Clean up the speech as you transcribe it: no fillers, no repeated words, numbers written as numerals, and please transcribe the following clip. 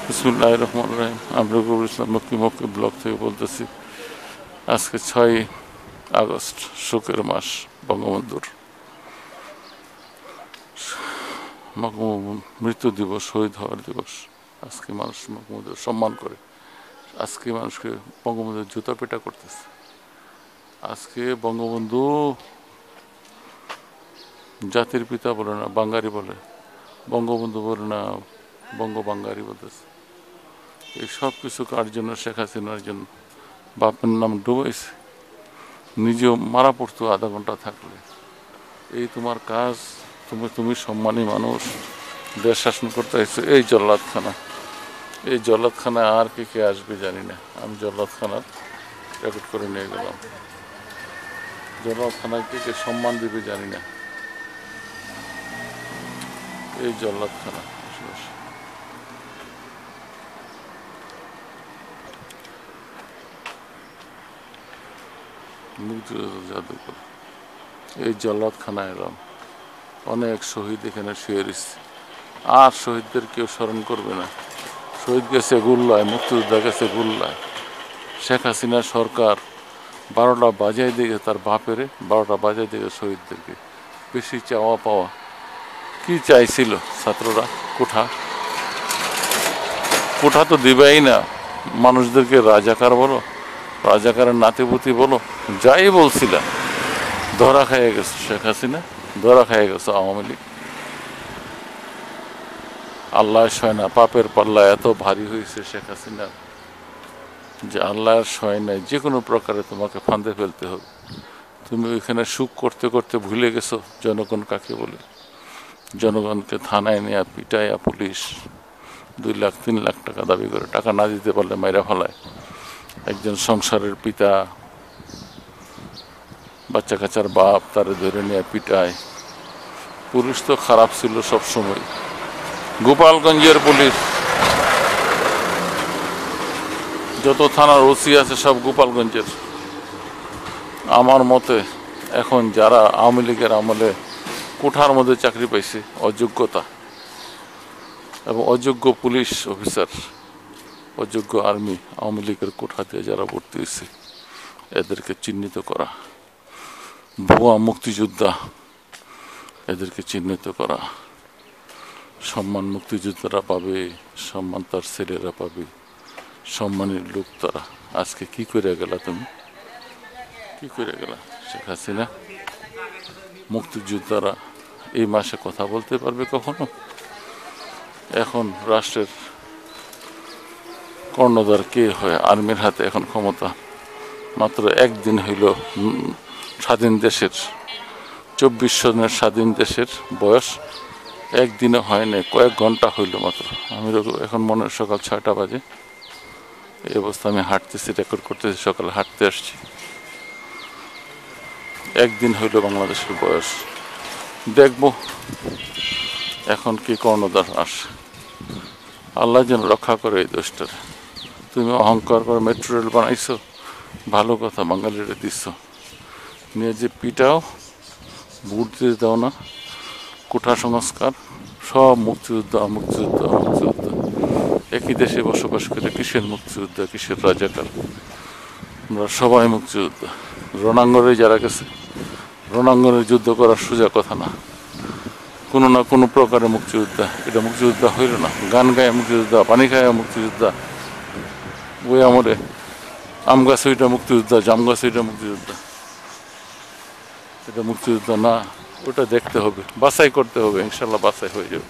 বিসমিল্লাহির রহমানির রহিম। আমি রবিউল ইসলাম মক্কি ব্লক থেকে বলতেছি। আজকে 6ই আগস্ট, শোকের মাস, বঙ্গবন্ধুর মৃত্যু দিবস, শহীদ হওয়ার দিবস। আজকে মানুষ বঙ্গবন্ধুর সম্মান করে, আজকে মানুষকে বঙ্গবন্ধুর জুতা পেটা করতেছে। আজকে বঙ্গবন্ধু জাতির পিতা বলে না, বাঙালি বলে, বঙ্গবন্ধু বলে না, বাঙালি বলতেছে। এই সব কিছু কার জন্য? শেখ হাসিনার জন্য। বাপের নাম ডুবাইছে, নিজেও মারা পড়তো আধা ঘন্টা থাকলে। এই তোমার কাজ? তুমি সম্মানী মানুষ, দেশ শাসন করতে হয়েছে এই জল্লাদখানা। এই জল্লাদখানায় আর কে আসবে জানি না। আমি জল্লাদখানার রেকর্ড করে নিয়ে গেলাম। জল্লাদখানায় কে সম্মান দিবে জানি না। এই জল্লাদখানা মুক্তিযোদ্ধা জাদুঘর। এই জল্লাদখানা এলাম, অনেক শহীদ এখানে শুয়ে রয়েছে। আর শহীদদের কেউ স্মরণ করবে না। শহীদ গেছে গুল্লায়, মুক্তিযোদ্ধা গেছে গুল্লায়। শেখ হাসিনা সরকার 12টা বাজায় দিয়ে তার বাপেরে, 12টা বাজায় দিয়ে শহীদদেরকে। বেশি চাওয়া পাওয়া কি চাইছিল ছাত্ররা? কোঠা তো দিবেই না। মানুষদেরকে রাজাকার বলো, রাজাকারের নাতিপুতি বলো, যাই বলছিল, ধরা খাইয়ে গেছে শেখ হাসিনা, ধরা খাইয়ে গেছে আওয়ামী লীগ। আল্লাহ সয় না, পাপের পাল্লা এত ভারী হয়েছে শেখ হাসিনা যে আল্লাহর সয় নাই। যে কোনো প্রকারে তোমাকে ফাঁদে ফেলতে হবে। তুমি ওইখানে সুখ করতে করতে ভুলে গেছো জনগণ কাকে বলে। জনগণকে থানায় নেয়া, পিটাইয়া পুলিশ 2 লাখ 3 লাখ টাকা দাবি করে, টাকা না দিতে পারলে মাইরা ফেলায়। একজন সংসারের পিতা, বাচ্চা কাচ্চার বাপ, তারে ধরে নিয়ে পিটায়। পুলিশ তো খারাপ ছিল সব সময়। গোপালগঞ্জের পুলিশ, যত থানার ওসি আছে সব গোপালগঞ্জের। আমার মতে এখন যারা আওয়ামী লীগের আমলে কোঠার মধ্যে চাকরি পাইছে, অযোগ্যতা এবং অযোগ্য পুলিশ অফিসার, অযোগ্য আর্মি, আওয়ামী লীগের কোঠা দিয়ে যারা ভর্তি হয়েছে, এদেরকে চিহ্নিত করা। ভুয়া মুক্তিযোদ্ধা, এদেরকে চিহ্নিত করা। সম্মান মুক্তিযোদ্ধারা পাবে, সম্মান তার ছেলেরা পাবে, সম্মানের লোক তারা। আজকে কি করে গেলা তুমি? কি করে গেলা শেখ হাসিনা? মুক্তিযোদ্ধারা এই মাসে কথা বলতে পারবে কখনো? এখন রাষ্ট্রের কর্ণধার কে হয়? আর্মির হাতে এখন ক্ষমতা। মাত্র একদিন হইল স্বাধীন দেশের, 24 সনের স্বাধীন দেশের বয়স একদিনে হয় নাই, কয়েক ঘন্টা হইল মাত্র। আমি এখন মনে হয় সকাল 6টা বাজে, এই অবস্থা আমি হাঁটতেছি, রেকর্ড করতেছি, সকালে হাঁটতে আসছি। একদিন হইল বাংলাদেশের বয়স। দেখবো এখন কি কর্ণধার আসে। আল্লাহ যেন রক্ষা করে এই দেশটার। তুমি অহংকার করে মেট্রো রেল বানাইছো, ভালো কথা, বাঙালিরা দিচ্ছ, নিয়ে যে পিটাও, ভোট দিতে দাও না, কোঠা সংস্কার, সব মুক্তিযোদ্ধা মুক্তিযোদ্ধা মুক্তিযোদ্ধা। একই দেশে বসবাস করে কিসের মুক্তিযোদ্ধা, কিসের রাজাকার? আমরা সবাই মুক্তিযোদ্ধা। রণাঙ্গনে যারা গেছে, রণাঙ্গনে যুদ্ধ করার সোজা কথা না, কোনো না কোনো প্রকারে মুক্তিযোদ্ধা। এটা মুক্তিযোদ্ধা হইল না। গান গায়ে মুক্তিযোদ্ধা, পানি খায় মুক্তিযোদ্ধা, ওই আমরে আম গাছ ওইটা মুক্তিযোদ্ধা, জাম গাছ ওইটা মুক্তিযোদ্ধা। এটা মুক্তিযোদ্ধা না, ওটা দেখতে হবে, বাছাই করতে হবে। ইনশাল্লাহ বাছাই হয়ে যাবে।